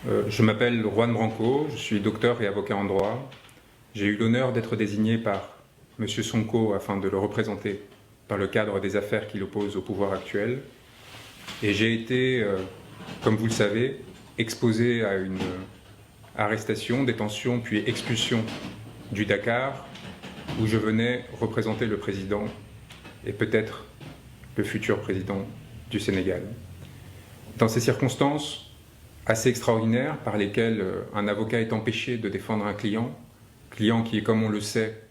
Je m'appelle Juan Branco, je suis docteur et avocat en droit. J'ai eu l'honneur d'être désigné par M. Sonko afin de le représenter dans le cadre des affaires qui l'opposent au pouvoir actuel. Et j'ai été, comme vous le savez, exposé à une arrestation, détention, puis expulsion du Dakar, où je venais représenter le président et peut-être le futur président du Sénégal. Dans ces circonstances assez extraordinaires par lesquelles un avocat est empêché de défendre un client qui, comme on le sait,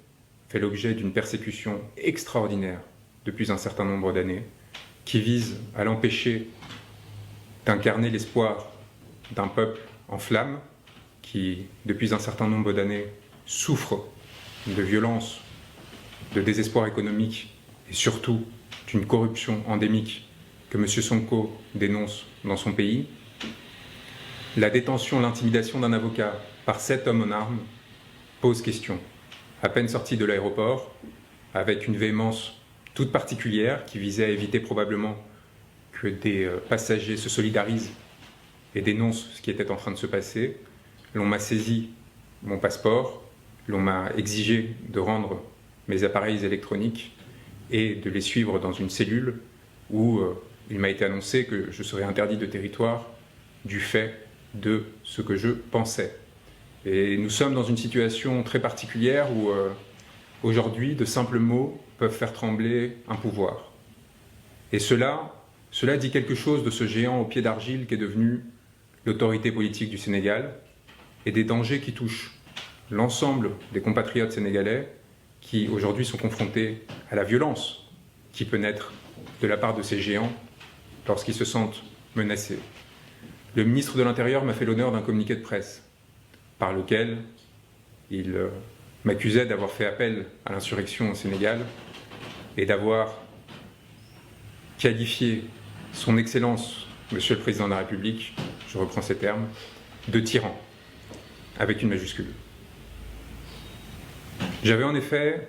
fait l'objet d'une persécution extraordinaire depuis un certain nombre d'années, qui vise à l'empêcher d'incarner l'espoir d'un peuple en flammes, qui, depuis un certain nombre d'années, souffre de violence, de désespoir économique et surtout d'une corruption endémique que M. Sonko dénonce dans son pays. La détention, l'intimidation d'un avocat par 7 hommes en armes pose question. À peine sorti de l'aéroport, avec une véhémence toute particulière qui visait à éviter probablement que des passagers se solidarisent et dénoncent ce qui était en train de se passer, l'on m'a saisi mon passeport, l'on m'a exigé de rendre mes appareils électroniques et de les suivre dans une cellule où il m'a été annoncé que je serais interdit de territoire du fait de ce que je pensais. Et nous sommes dans une situation très particulière où aujourd'hui de simples mots peuvent faire trembler un pouvoir. Et cela dit quelque chose de ce géant au pied d'argile qu'est devenu l'autorité politique du Sénégal et des dangers qui touchent l'ensemble des compatriotes sénégalais qui aujourd'hui sont confrontés à la violence qui peut naître de la part de ces géants lorsqu'ils se sentent menacés. Le ministre de l'Intérieur m'a fait l'honneur d'un communiqué de presse par lequel il m'accusait d'avoir fait appel à l'insurrection au Sénégal et d'avoir qualifié son Excellence, Monsieur le Président de la République, je reprends ces termes, de tyran, avec une majuscule. J'avais en effet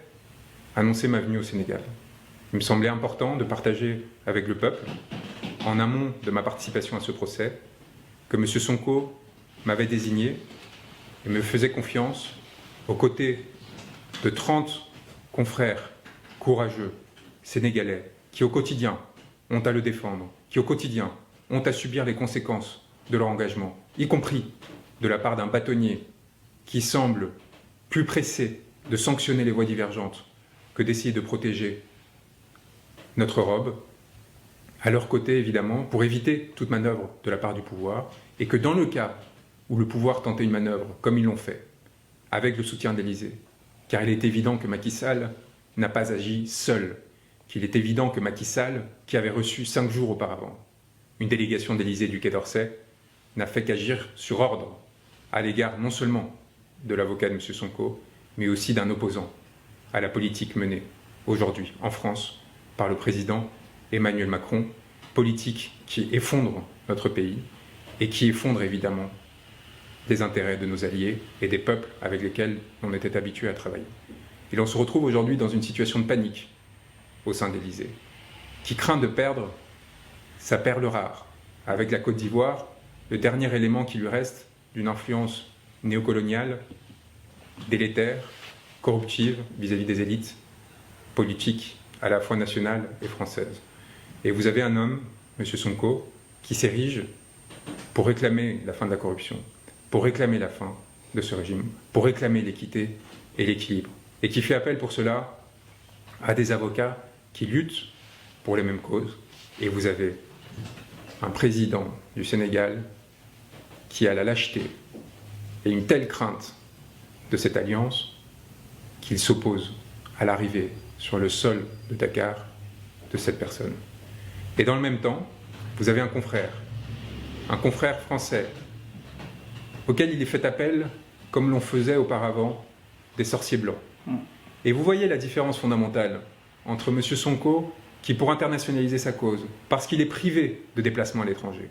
annoncé ma venue au Sénégal. Il me semblait important de partager avec le peuple, en amont de ma participation à ce procès, que M. Sonko m'avait désigné et me faisait confiance aux côtés de 30 confrères courageux, sénégalais, qui au quotidien ont à le défendre, qui au quotidien ont à subir les conséquences de leur engagement, y compris de la part d'un bâtonnier qui semble plus pressé de sanctionner les voies divergentes que d'essayer de protéger notre robe, à leur côté évidemment, pour éviter toute manœuvre de la part du pouvoir, et que dans le cas où le pouvoir tentait une manœuvre, comme ils l'ont fait, avec le soutien d'Élysée, car il est évident que Macky Sall n'a pas agi seul, qu'il est évident que Macky Sall, qui avait reçu 5 jours auparavant une délégation d'Élysée du Quai d'Orsay, n'a fait qu'agir sur ordre à l'égard non seulement de l'avocat de M. Sonko, mais aussi d'un opposant à la politique menée aujourd'hui en France par le président Emmanuel Macron, politique qui effondre notre pays et qui effondre évidemment les intérêts de nos alliés et des peuples avec lesquels on était habitué à travailler. Et l'on se retrouve aujourd'hui dans une situation de panique au sein de l'Élysée, qui craint de perdre sa perle rare, avec la Côte d'Ivoire, le dernier élément qui lui reste d'une influence néocoloniale, délétère, corruptive vis-à-vis des élites politiques à la fois nationales et françaises. Et vous avez un homme, M. Sonko, qui s'érige pour réclamer la fin de la corruption, pour réclamer la fin de ce régime, pour réclamer l'équité et l'équilibre, et qui fait appel pour cela à des avocats qui luttent pour les mêmes causes. Et vous avez un président du Sénégal qui a la lâcheté et une telle crainte de cette alliance qu'il s'oppose à l'arrivée sur le sol de Dakar de cette personne. Et dans le même temps, vous avez un confrère français, auquel il est fait appel comme l'on faisait auparavant des sorciers blancs. Et vous voyez la différence fondamentale entre M. Sonko, qui pour internationaliser sa cause, parce qu'il est privé de déplacement à l'étranger,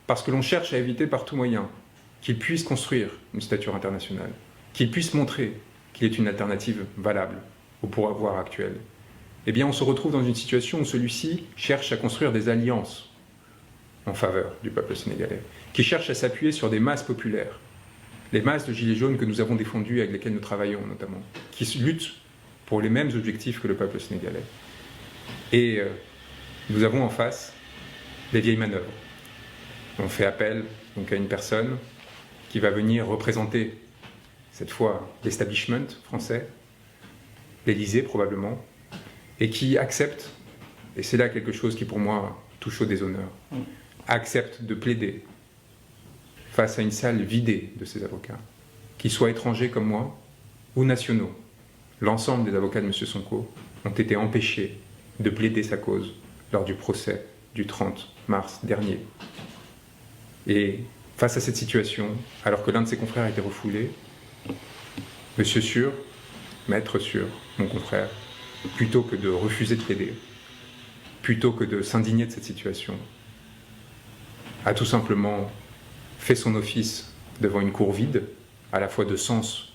parce que l'on cherche à éviter par tout moyen qu'il puisse construire une stature internationale, qu'il puisse montrer qu'il est une alternative valable au pouvoir actuel, eh bien on se retrouve dans une situation où celui-ci cherche à construire des alliances en faveur du peuple sénégalais, qui cherche à s'appuyer sur des masses populaires, les masses de gilets jaunes que nous avons défendues, avec lesquelles nous travaillons notamment, qui luttent pour les mêmes objectifs que le peuple sénégalais. Et nous avons en face les vieilles manœuvres. On fait appel donc à une personne qui va venir représenter, cette fois, l'establishment français, l'Élysée probablement, et qui accepte, et c'est là quelque chose qui pour moi touche au déshonneur, accepte de plaider face à une salle vidée de ses avocats, qu'ils soient étrangers comme moi ou nationaux. L'ensemble des avocats de M. Sonko ont été empêchés de plaider sa cause lors du procès du 30 mars dernier. Et face à cette situation, alors que l'un de ses confrères a été refoulé, Monsieur Sûr, Maître Sûr, mon confrère, plutôt que de refuser de plaider, plutôt que de s'indigner de cette situation, a tout simplement fait son office devant une cour vide, à la fois de sens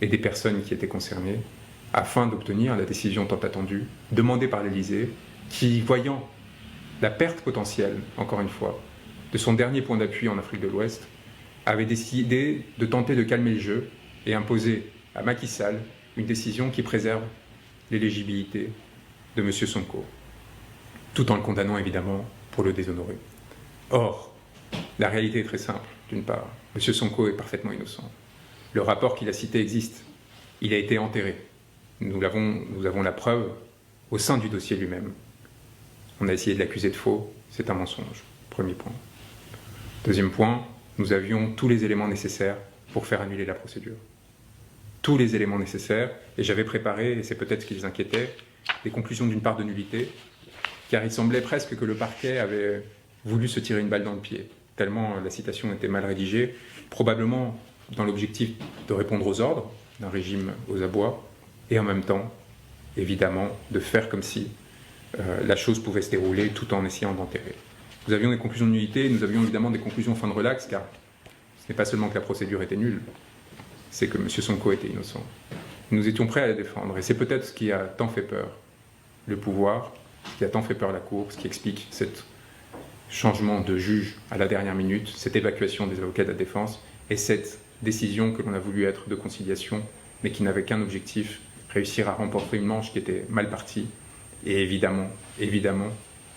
et des personnes qui étaient concernées, afin d'obtenir la décision tant attendue, demandée par l'Élysée, qui, voyant la perte potentielle, encore une fois, de son dernier point d'appui en Afrique de l'Ouest, avait décidé de tenter de calmer le jeu et imposer à Macky Sall une décision qui préserve l'éligibilité de M. Sonko, tout en le condamnant évidemment pour le déshonorer. Or, la réalité est très simple. D'une part, M. Sonko est parfaitement innocent. Le rapport qu'il a cité existe. Il a été enterré. Nous avons la preuve au sein du dossier lui-même. On a essayé de l'accuser de faux. C'est un mensonge. Premier point. Deuxième point, nous avions tous les éléments nécessaires pour faire annuler la procédure. Tous les éléments nécessaires. Et j'avais préparé, et c'est peut-être ce qui les inquiétait, des conclusions d'une part de nullité, car il semblait presque que le parquet avait voulu se tirer une balle dans le pied, tellement la citation était mal rédigée, probablement dans l'objectif de répondre aux ordres d'un régime aux abois, et en même temps, évidemment, de faire comme si la chose pouvait se dérouler tout en essayant d'enterrer. Nous avions des conclusions de nullité, nous avions évidemment des conclusions fin de relax, car ce n'est pas seulement que la procédure était nulle, c'est que M. Sonko était innocent. Nous étions prêts à la défendre, et c'est peut-être ce qui a tant fait peur le pouvoir, ce qui a tant fait peur la Cour, ce qui explique ce changement de juge à la dernière minute, cette évacuation des avocats de la défense, et cette décision que l'on a voulu être de conciliation, mais qui n'avait qu'un objectif, réussir à remporter une manche qui était mal partie, et évidemment,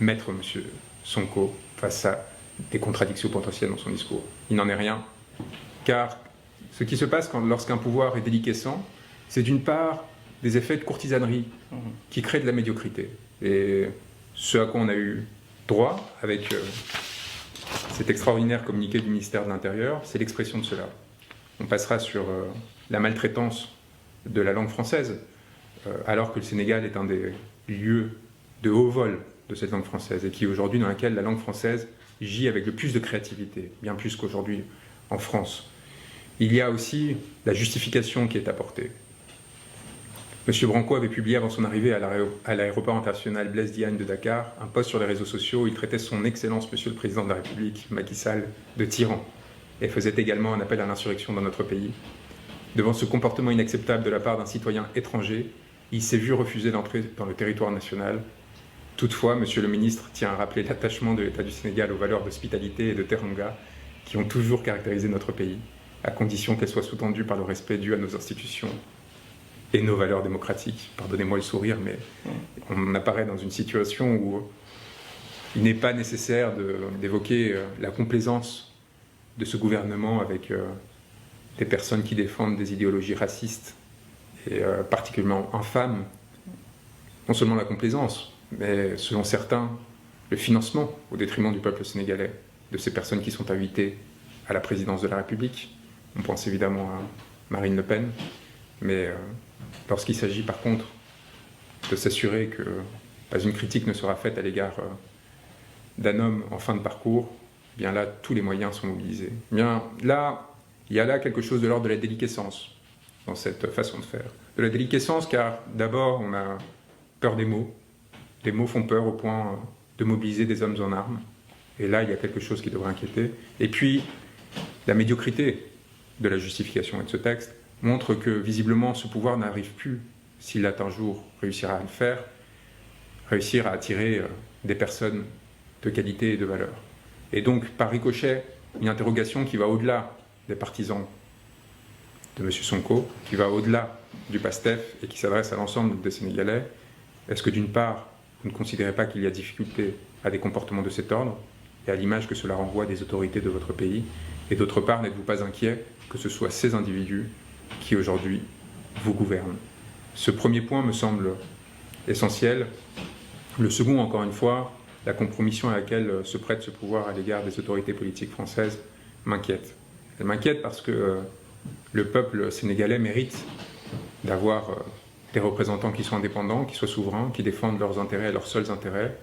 mettre M. Sonko face à des contradictions potentielles dans son discours. Il n'en est rien, car ce qui se passe lorsqu'un pouvoir est déliquescent, c'est d'une part des effets de courtisanerie qui créent de la médiocrité. Et ce à quoi on a eu droit avec cet extraordinaire communiqué du ministère de l'Intérieur, c'est l'expression de cela. On passera sur la maltraitance de la langue française, alors que le Sénégal est un des lieux de haut vol de cette langue française, et qui aujourd'hui dans laquelle la langue française gît avec le plus de créativité, bien plus qu'aujourd'hui en France. Il y a aussi la justification qui est apportée. M. Branco avait publié avant son arrivée à l'aéroport international Blaise Diagne de Dakar un post sur les réseaux sociaux où il traitait son Excellence Monsieur le Président de la République, Macky Sall, de tyran, et faisait également un appel à l'insurrection dans notre pays. Devant ce comportement inacceptable de la part d'un citoyen étranger, il s'est vu refuser d'entrer dans le territoire national. Toutefois, Monsieur le Ministre tient à rappeler l'attachement de l'État du Sénégal aux valeurs d'hospitalité et de teranga qui ont toujours caractérisé notre pays, à condition qu'elles soient sous-tendues par le respect dû à nos institutions et nos valeurs démocratiques. Pardonnez-moi le sourire, mais on apparaît dans une situation où il n'est pas nécessaire d'évoquer la complaisance de ce gouvernement avec des personnes qui défendent des idéologies racistes et particulièrement infâmes. Non seulement la complaisance, mais selon certains, le financement au détriment du peuple sénégalais, de ces personnes qui sont invitées à la présidence de la République. On pense évidemment à Marine Le Pen, mais lorsqu'il s'agit par contre de s'assurer que pas une critique ne sera faite à l'égard d'un homme en fin de parcours, eh bien là, tous les moyens sont mobilisés. Eh bien là, il y a là quelque chose de l'ordre de la déliquescence dans cette façon de faire. De la déliquescence car d'abord, on a peur des mots. Les mots font peur au point de mobiliser des hommes en armes. Et là, il y a quelque chose qui devrait inquiéter. Et puis, la médiocrité de la justification et de ce texte montre que, visiblement, ce pouvoir n'arrive plus, s'il a un jour réussira à le faire, réussir à attirer des personnes de qualité et de valeur. Et donc, par ricochet, une interrogation qui va au-delà des partisans de M. Sonko, qui va au-delà du PASTEF et qui s'adresse à l'ensemble des Sénégalais. Est-ce que d'une part, vous ne considérez pas qu'il y a difficulté à des comportements de cet ordre et à l'image que cela renvoie des autorités de votre pays? Et d'autre part, n'êtes-vous pas inquiet que ce soit ces individus qui aujourd'hui vous gouvernent? Ce premier point me semble essentiel. Le second, encore une fois, la compromission à laquelle se prête ce pouvoir à l'égard des autorités politiques françaises m'inquiète. Elle m'inquiète parce que le peuple sénégalais mérite d'avoir des représentants qui soient indépendants, qui soient souverains, qui défendent leurs intérêts et leurs seuls intérêts.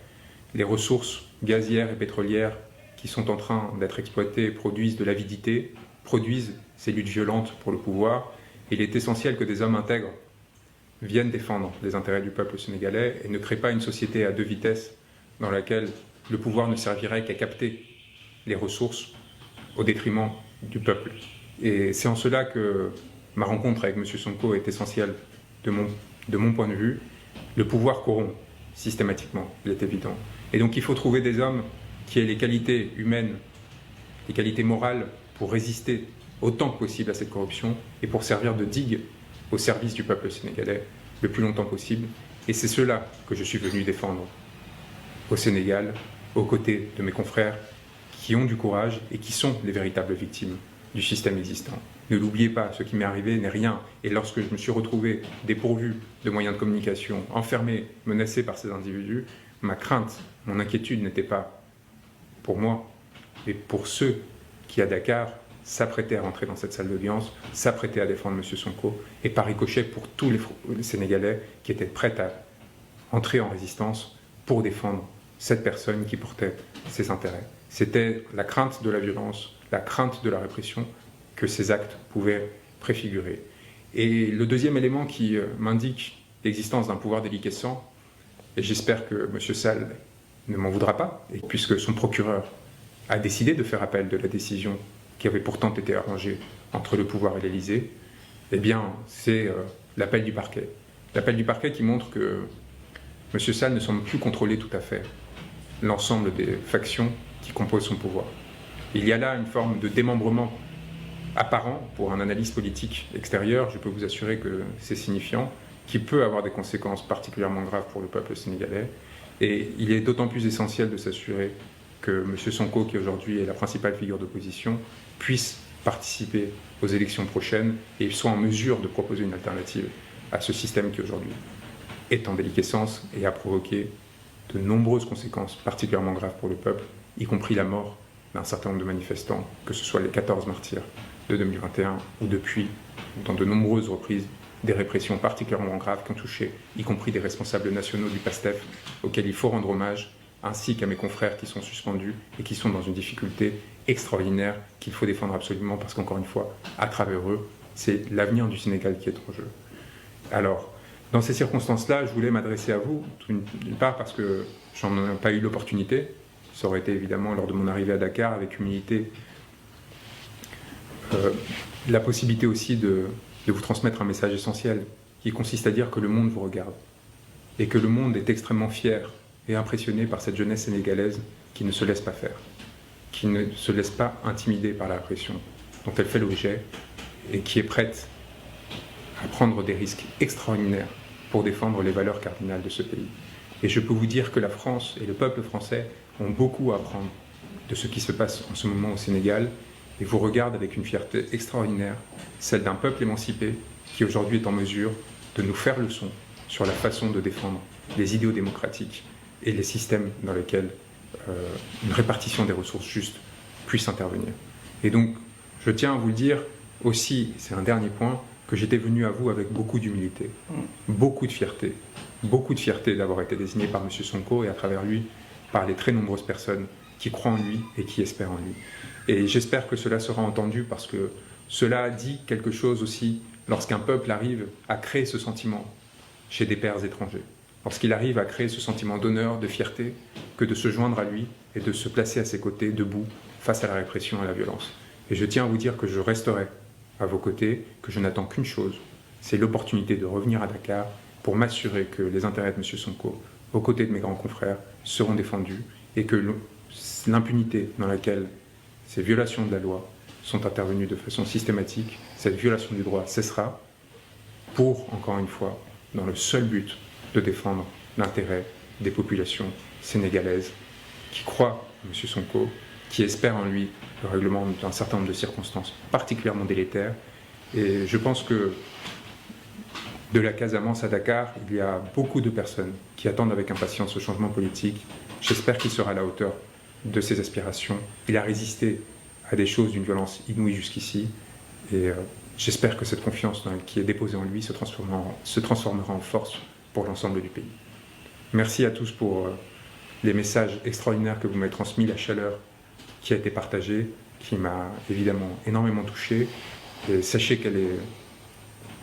Les ressources gazières et pétrolières qui sont en train d'être exploitées produisent de l'avidité, produisent ces luttes violentes pour le pouvoir. Il est essentiel que des hommes intègres viennent défendre les intérêts du peuple sénégalais et ne créent pas une société à deux vitesses dans laquelle le pouvoir ne servirait qu'à capter les ressources au détriment du peuple. Et c'est en cela que ma rencontre avec M. Sonko est essentielle de mon point de vue. Le pouvoir corrompt systématiquement, il est évident. Et donc il faut trouver des hommes qui aient les qualités humaines, les qualités morales pour résister autant que possible à cette corruption et pour servir de digue au service du peuple sénégalais le plus longtemps possible. Et c'est cela que je suis venu défendre au Sénégal, aux côtés de mes confrères qui ont du courage et qui sont les véritables victimes du système existant. Ne l'oubliez pas, ce qui m'est arrivé n'est rien. Et lorsque je me suis retrouvé dépourvu de moyens de communication, enfermé, menacé par ces individus, ma crainte, mon inquiétude n'était pas pour moi, mais pour ceux qui, à Dakar, s'apprêtaient à rentrer dans cette salle d'audience, s'apprêtaient à défendre M. Sonko, et par ricochet pour tous les Sénégalais qui étaient prêts à entrer en résistance pour défendre cette personne qui portait ses intérêts. C'était la crainte de la violence, la crainte de la répression que ces actes pouvaient préfigurer. Et le deuxième élément qui m'indique l'existence d'un pouvoir déliquescent, et j'espère que M. Sall ne m'en voudra pas, et puisque son procureur a décidé de faire appel de la décision qui avait pourtant été arrangée entre le pouvoir et l'Élysée, eh bien, c'est l'appel du parquet. L'appel du parquet qui montre que M. Sall ne semble plus contrôler tout à fait l'ensemble des factions qui composent son pouvoir. Il y a là une forme de démembrement apparent pour un analyste politique extérieur, je peux vous assurer que c'est signifiant, qui peut avoir des conséquences particulièrement graves pour le peuple sénégalais. Et il est d'autant plus essentiel de s'assurer que M. Sonko, qui aujourd'hui est la principale figure d'opposition, puisse participer aux élections prochaines et soit en mesure de proposer une alternative à ce système qui aujourd'hui est en déliquescence et a provoqué de nombreuses conséquences particulièrement graves pour le peuple, y compris la mort d'un certain nombre de manifestants, que ce soit les 14 martyrs de 2021 ou depuis, dans de nombreuses reprises, des répressions particulièrement graves qui ont touché, y compris des responsables nationaux du PASTEF, auxquels il faut rendre hommage, ainsi qu'à mes confrères qui sont suspendus et qui sont dans une difficulté extraordinaire qu'il faut défendre absolument parce qu'encore une fois, à travers eux, c'est l'avenir du Sénégal qui est en jeu. Alors, dans ces circonstances-là, je voulais m'adresser à vous, d'une part parce que j'en ai pas eu l'opportunité, ça aurait été évidemment lors de mon arrivée à Dakar avec humilité, la possibilité aussi de vous transmettre un message essentiel qui consiste à dire que le monde vous regarde et que le monde est extrêmement fier et impressionné par cette jeunesse sénégalaise qui ne se laisse pas faire, qui ne se laisse pas intimider par la répression dont elle fait l'objet et qui est prête à prendre des risques extraordinaires pour défendre les valeurs cardinales de ce pays. Et je peux vous dire que la France et le peuple français ont beaucoup à apprendre de ce qui se passe en ce moment au Sénégal et vous regardent avec une fierté extraordinaire, celle d'un peuple émancipé qui aujourd'hui est en mesure de nous faire leçon sur la façon de défendre les idéaux démocratiques et les systèmes dans lesquels une répartition des ressources justes puisse intervenir. Et donc, je tiens à vous le dire aussi, c'est un dernier point, que j'étais venu à vous avec beaucoup d'humilité, beaucoup de fierté d'avoir été désigné par M. Sonko et à travers lui par les très nombreuses personnes qui croient en lui et qui espèrent en lui. Et j'espère que cela sera entendu parce que cela dit quelque chose aussi lorsqu'un peuple arrive à créer ce sentiment chez des pairs étrangers, lorsqu'il arrive à créer ce sentiment d'honneur, de fierté, que de se joindre à lui et de se placer à ses côtés, debout, face à la répression et à la violence. Et je tiens à vous dire que je resterai à vos côtés, que je n'attends qu'une chose, c'est l'opportunité de revenir à Dakar pour m'assurer que les intérêts de M. Sonko, aux côtés de mes grands confrères, seront défendus et que l'impunité dans laquelle ces violations de la loi sont intervenues de façon systématique, cette violation du droit cessera pour, encore une fois, dans le seul but de défendre l'intérêt des populations sénégalaises qui croient à M. Sonko, qui espèrent en lui le règlement d'un certain nombre de circonstances particulièrement délétères. Et je pense que de la Casamance à Dakar, il y a beaucoup de personnes qui attendent avec impatience ce changement politique. J'espère qu'il sera à la hauteur de ses aspirations. Il a résisté à des choses d'une violence inouïe jusqu'ici. Et j'espère que cette confiance qui est déposée en lui se transformera en force pour l'ensemble du pays. Merci à tous pour les messages extraordinaires que vous m'avez transmis, la chaleur qui a été partagée, qui m'a évidemment énormément touché. Et sachez qu'elle est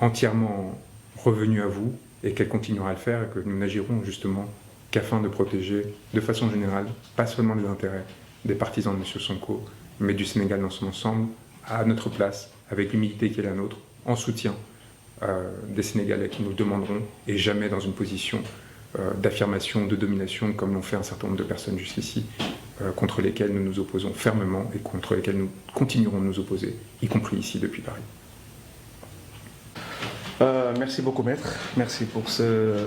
entièrement revenue à vous et qu'elle continuera à le faire et que nous n'agirons justement qu'afin de protéger de façon générale, pas seulement les intérêts des partisans de M. Sonko, mais du Sénégal dans son ensemble, à notre place, avec l'humilité qui est la nôtre, en soutien des Sénégalais qui nous demanderont, et jamais dans une position d'affirmation, de domination, comme l'ont fait un certain nombre de personnes jusqu'ici, contre lesquelles nous nous opposons fermement et contre lesquelles nous continuerons de nous opposer, y compris ici depuis Paris. Merci beaucoup, Maître. Merci pour ce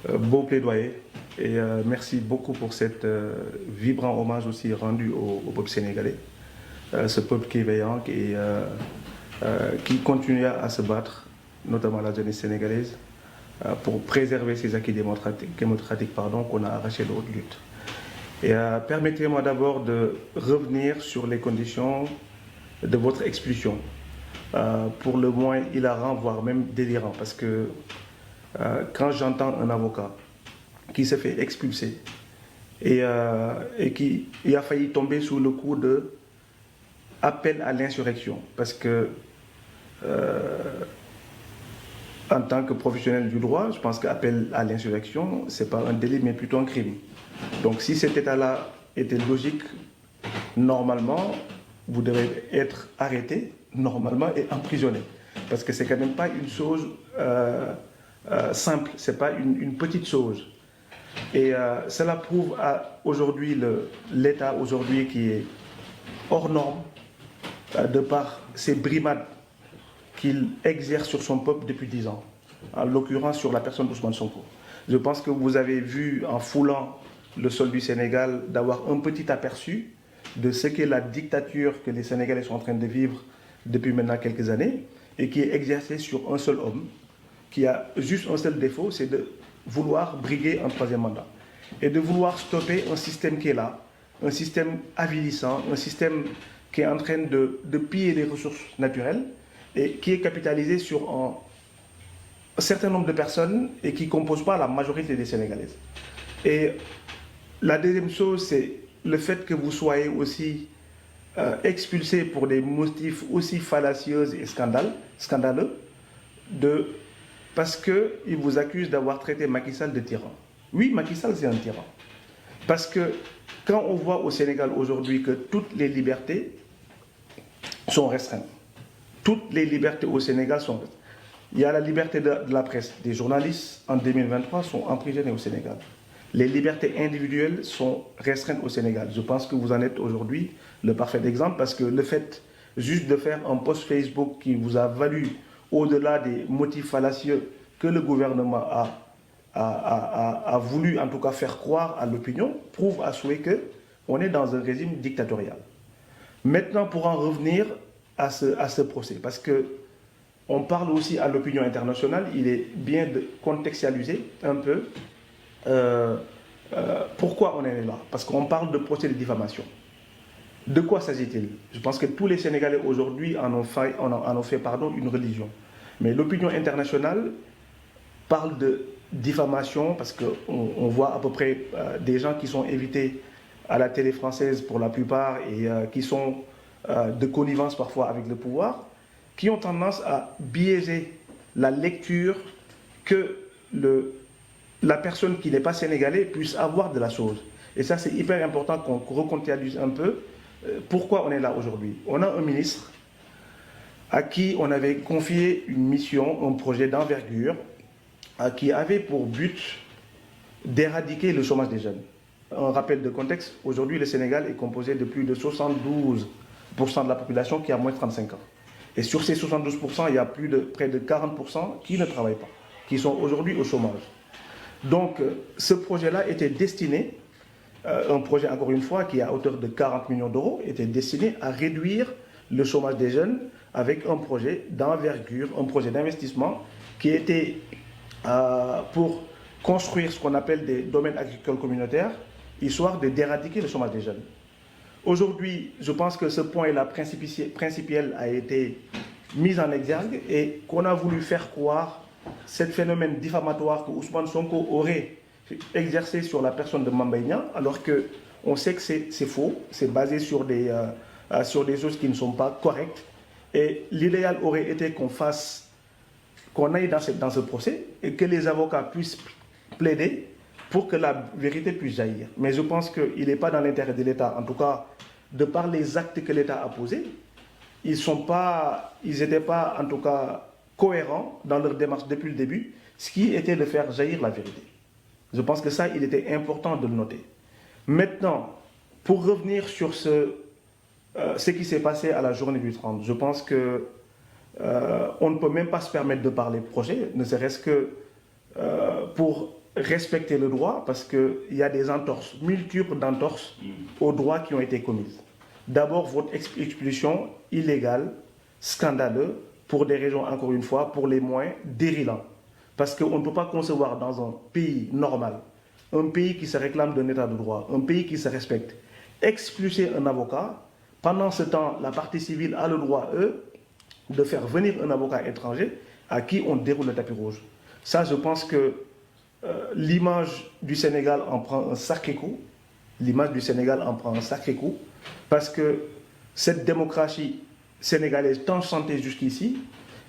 beau plaidoyer et merci beaucoup pour cet vibrant hommage aussi rendu au peuple sénégalais. Ce peuple qui est veillant et qui continue à se battre, notamment la jeunesse sénégalaise, pour préserver ces acquis démocratiques qu'on a arrachés de haute lutte. Et permettez-moi d'abord de revenir sur les conditions de votre expulsion. Pour le moins hilarant, voire même délirant, parce que quand j'entends un avocat qui se fait expulser et qui a failli tomber sous le coup de appel à l'insurrection, parce que en tant que professionnel du droit, je pense qu'appel à l'insurrection, ce n'est pas un délit, mais plutôt un crime. Donc si cet état-là était logique, normalement, vous devez être arrêté, normalement, et emprisonné. Parce que c'est quand même pas une chose simple, c'est pas une petite chose. Et cela prouve aujourd'hui l'État aujourd'hui qui est hors norme, de par ces brimades qu'il exerce sur son peuple depuis 10 ans, en l'occurrence sur la personne d'Ousmane Sonko. Je pense que vous avez vu, en foulant le sol du Sénégal, d'avoir un petit aperçu de ce qu'est la dictature que les Sénégalais sont en train de vivre depuis maintenant quelques années, et qui est exercée sur un seul homme, qui a juste un seul défaut, c'est de vouloir briguer un troisième mandat, et de vouloir stopper un système qui est là, un système avilissant, un système qui est en train de piller les ressources naturelles, et qui est capitalisé sur un certain nombre de personnes et qui ne compose pas la majorité des Sénégalaises. Et la deuxième chose, c'est le fait que vous soyez aussi expulsé pour des motifs aussi fallacieux et scandaleux, parce qu'ils vous accusent d'avoir traité Macky Sall de tyran. Oui, Macky Sall, c'est un tyran. Parce que quand on voit au Sénégal aujourd'hui que toutes les libertés sont restreintes, toutes les libertés au Sénégal sont restreintes. Il y a la liberté de la presse. Des journalistes, en 2023, sont emprisonnés au Sénégal. Les libertés individuelles sont restreintes au Sénégal. Je pense que vous en êtes aujourd'hui le parfait exemple, parce que le fait juste de faire un post Facebook qui vous a valu, au-delà des motifs fallacieux que le gouvernement a voulu en tout cas faire croire à l'opinion, prouve à souhait qu'on est dans un régime dictatorial. Maintenant, pour en revenir à ce procès, parce qu'on parle aussi à l'opinion internationale, il est bien de contextualiser un peu pourquoi on est là. Parce qu'on parle de procès de diffamation. De quoi s'agit-il? Je pense que tous les Sénégalais aujourd'hui en ont fait une religion. Mais l'opinion internationale parle de diffamation parce qu'on voit à peu près des gens qui sont invités à la télé française pour la plupart et qui sont de connivence parfois avec le pouvoir, qui ont tendance à biaiser la lecture que la personne qui n'est pas sénégalais puisse avoir de la chose. Et ça, c'est hyper important qu'on recontextualise un peu pourquoi on est là aujourd'hui. On a un ministre à qui on avait confié une mission, un projet d'envergure, qui avait pour but d'éradiquer le chômage des jeunes. Un rappel de contexte, aujourd'hui le Sénégal est composé de plus de 72% de la population qui a moins de 35 ans. Et sur ces 72%, il y a près de 40% qui ne travaillent pas, qui sont aujourd'hui au chômage. Donc ce projet-là était destiné, un projet encore une fois qui est à hauteur de 40 millions d'euros, était destiné à réduire le chômage des jeunes avec un projet d'envergure, un projet d'investissement qui était pour construire ce qu'on appelle des domaines agricoles communautaires, histoire d'éradiquer le chômage des jeunes. Aujourd'hui, je pense que ce point-là principiel a été mis en exergue et qu'on a voulu faire croire ce phénomène diffamatoire que Ousmane Sonko aurait exercé sur la personne de Mame Mbaye Niang, alors qu'on sait que c'est faux, c'est basé sur des choses qui ne sont pas correctes. Et l'idéal aurait été qu'on aille dans ce procès et que les avocats puissent plaider pour que la vérité puisse jaillir. Mais je pense qu'il n'est pas dans l'intérêt de l'État, en tout cas, de par les actes que l'État a posés, ils n'étaient pas, en tout cas, cohérents dans leur démarche depuis le début, ce qui était de faire jaillir la vérité. Je pense que ça, il était important de le noter. Maintenant, pour revenir sur ce qui s'est passé à la journée du 30, je pense que on ne peut même pas se permettre de parler projet, ne serait-ce que pour respecter le droit, parce qu'il y a des entorses, multiples d'entorses aux droits qui ont été commises. D'abord, votre expulsion illégale, scandaleuse, pour des raisons, encore une fois, pour les moins dérilants. Parce qu'on ne peut pas concevoir dans un pays normal, un pays qui se réclame d'un état de droit, un pays qui se respecte, expulser un avocat. Pendant ce temps, la partie civile a le droit, eux, de faire venir un avocat étranger à qui on déroule le tapis rouge. Ça, je pense que l'image du Sénégal en prend un sacré coup. L'image du Sénégal en prend un sacré coup. Parce que cette démocratie sénégalaise tant chantée jusqu'ici,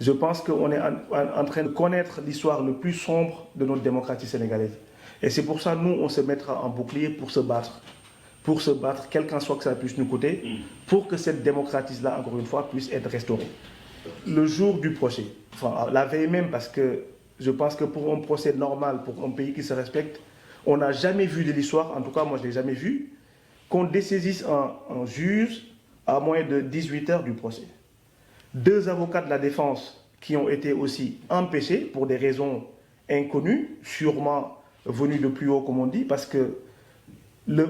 je pense qu'on est en train de connaître l'histoire le plus sombre de notre démocratie sénégalaise. Et c'est pour ça, nous, on se mettra en bouclier pour se battre. Pour se battre, quel qu'en soit que ça puisse nous coûter, pour que cette démocratie-là, encore une fois, puisse être restaurée. Le jour du procès, enfin la veille même, parce que je pense que pour un procès normal, pour un pays qui se respecte, on n'a jamais vu de l'histoire, en tout cas moi je ne l'ai jamais vu, qu'on dessaisisse un juge à moins de 18 heures du procès. 2 avocats de la défense qui ont été aussi empêchés pour des raisons inconnues, sûrement venues de plus haut comme on dit, parce que le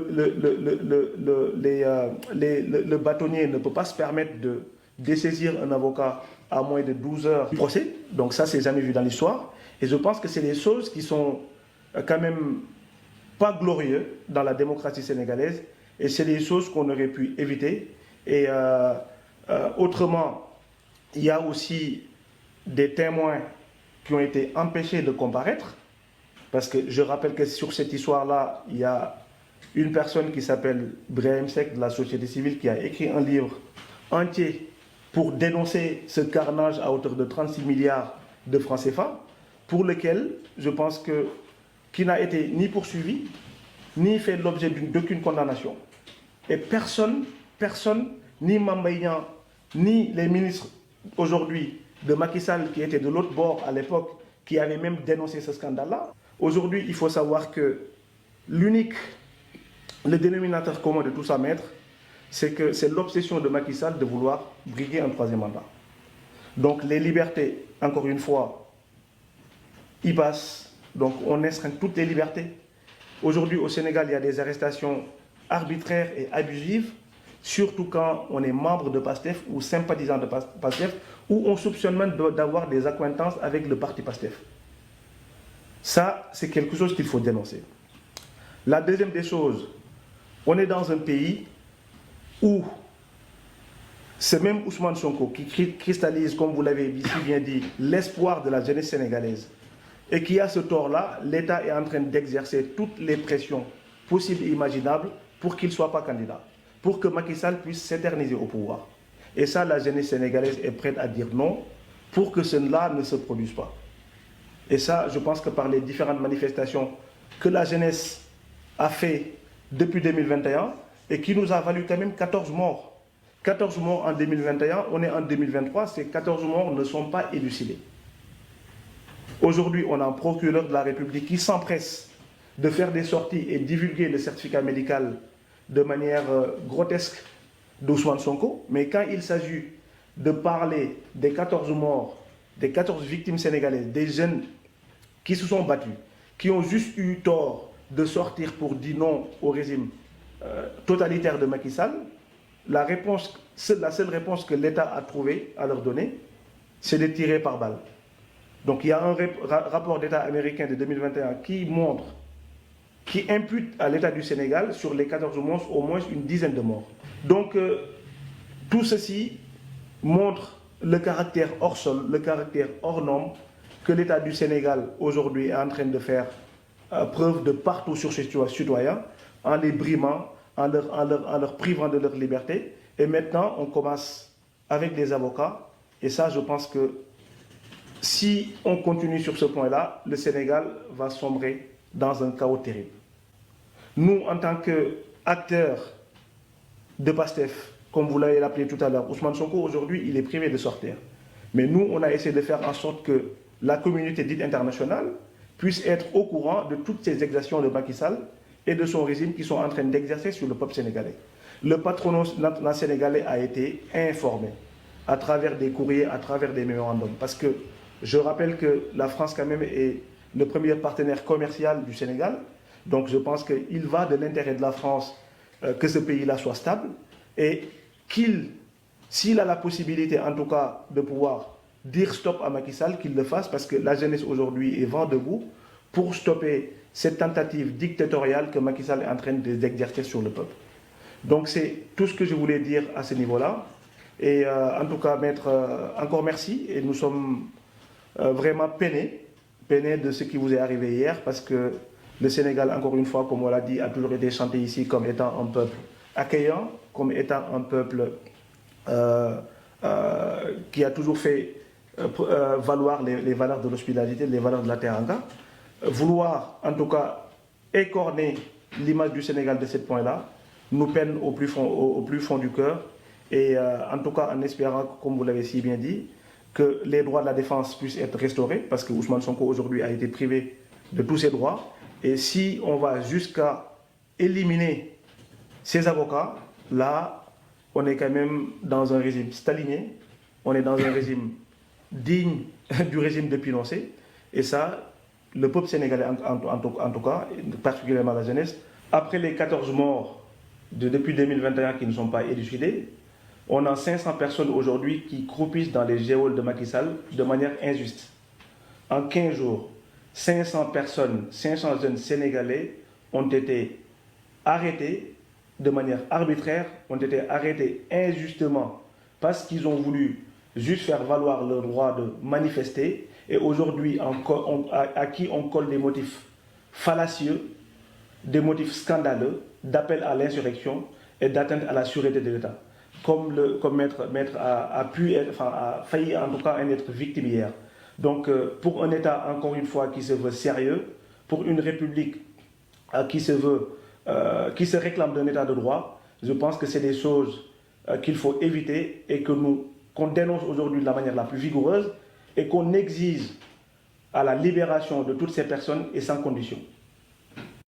bâtonnier ne peut pas se permettre de dessaisir un avocat à moins de 12 heures du procès. Donc ça, c'est jamais vu dans l'histoire. Et je pense que c'est des choses qui sont quand même pas glorieuses dans la démocratie sénégalaise. Et c'est des choses qu'on aurait pu éviter. Et autrement, il y a aussi des témoins qui ont été empêchés de comparaître. Parce que je rappelle que sur cette histoire-là, il y a une personne qui s'appelle Brahim Seck de la société civile qui a écrit un livre entier pour dénoncer ce carnage à hauteur de 36 milliards de francs CFA, pour lequel je pense qu'il n'a été ni poursuivi, ni fait l'objet d'aucune condamnation. Et personne, ni Mame Mbaye Niang, ni les ministres aujourd'hui de Macky Sall qui étaient de l'autre bord à l'époque, qui avaient même dénoncé ce scandale-là. Aujourd'hui, il faut savoir que le dénominateur commun de tout ça, maître, c'est que c'est l'obsession de Macky Sall de vouloir briguer un 3e mandat. Donc les libertés, encore une fois, y passent. Donc on restreint toutes les libertés. Aujourd'hui au Sénégal, il y a des arrestations arbitraires et abusives, surtout quand on est membre de PASTEF ou sympathisant de PASTEF, ou on soupçonne même d'avoir des accointances avec le parti PASTEF. Ça, c'est quelque chose qu'il faut dénoncer. La deuxième des choses, on est dans un pays où c'est même Ousmane Sonko qui cristallise, comme vous l'avez si bien dit, l'espoir de la jeunesse sénégalaise. Et qui a ce tort-là, l'État est en train d'exercer toutes les pressions possibles et imaginables pour qu'il ne soit pas candidat, pour que Macky Sall puisse s'éterniser au pouvoir. Et ça, la jeunesse sénégalaise est prête à dire non pour que cela ne se produise pas. Et ça, je pense que par les différentes manifestations que la jeunesse a fait depuis 2021 et qui nous a valu quand même 14 morts. 14 morts en 2021, on est en 2023, ces 14 morts ne sont pas élucidés. Aujourd'hui, on a un procureur de la République qui s'empresse de faire des sorties et divulguer le certificat médical de manière grotesque d'Ousmane Sonko, mais quand il s'agit de parler des 14 morts, des 14 victimes sénégalaises, des jeunes qui se sont battus, qui ont juste eu tort de sortir pour dire non au régime totalitaire de Macky Sall, la seule réponse que l'État a trouvée à leur donner, c'est de tirer par balle. Donc il y a un rapport d'État américain de 2021 qui impute à l'État du Sénégal, sur les 14 morts, au moins une dizaine de morts. Donc tout ceci montre le caractère hors sol, le caractère hors norme que l'État du Sénégal aujourd'hui est en train de faire preuve de partout sur ses citoyens, en les brimant, en leur privant de leur liberté. Et maintenant, on commence avec des avocats. Et ça, je pense que si on continue sur ce point-là, le Sénégal va sombrer dans un chaos terrible. Nous, en tant qu'acteurs de PASTEF, comme vous l'avez appelé tout à l'heure, Ousmane Sonko, aujourd'hui, il est privé de sortir. Mais nous, on a essayé de faire en sorte que la communauté dite internationale puisse être au courant de toutes ces exactions de Macky Sall et de son régime qui sont en train d'exercer sur le peuple sénégalais. Le patronat sénégalais a été informé à travers des courriers, à travers des mémorandums. Parce que je rappelle que la France, quand même, est le premier partenaire commercial du Sénégal. Donc je pense qu'il va de l'intérêt de la France que ce pays-là soit stable et s'il a la possibilité, en tout cas, de pouvoir dire stop à Macky Sall, qu'il le fasse, parce que la jeunesse aujourd'hui est vent debout pour stopper cette tentative dictatoriale que Macky Sall est en train d'exercer sur le peuple. Donc c'est tout ce que je voulais dire à ce niveau-là. Et en tout cas, Maître, encore merci. Et nous sommes vraiment peinés de ce qui vous est arrivé hier, parce que le Sénégal, encore une fois, comme on l'a dit, a toujours été chanté ici comme étant un peuple accueillant, comme étant un peuple qui a toujours fait valoir les valeurs de l'hospitalité, les valeurs de la teranga. Vouloir, en tout cas, écorner l'image du Sénégal de ce point-là, nous peine au plus fond du cœur. Et en tout cas, en espérant, comme vous l'avez si bien dit, que les droits de la défense puissent être restaurés, parce que Ousmane Sonko aujourd'hui a été privé de tous ses droits. Et si on va jusqu'à éliminer ses avocats, là, on est quand même dans un régime stalinien, on est dans un régime digne du régime de Pinochet. Et ça, le peuple sénégalais, en tout cas, particulièrement la jeunesse, après les 14 morts depuis 2021 qui ne sont pas élucidés, on a 500 personnes aujourd'hui qui croupissent dans les geôles de Macky Sall de manière injuste. En 15 jours, 500 personnes, 500 jeunes sénégalais ont été arrêtés de manière arbitraire, ont été arrêtés injustement parce qu'ils ont voulu juste faire valoir leur droit de manifester, et aujourd'hui à qui on colle des motifs fallacieux, des motifs scandaleux d'appel à l'insurrection et d'atteinte à la sûreté de l'État. Comme Maître a failli en tout cas en être victime hier. Donc pour un État, encore une fois, qui se veut sérieux, pour une République qui se réclame d'un État de droit, je pense que c'est des choses qu'il faut éviter et qu'on dénonce aujourd'hui de la manière la plus vigoureuse et qu'on exige à la libération de toutes ces personnes et sans condition.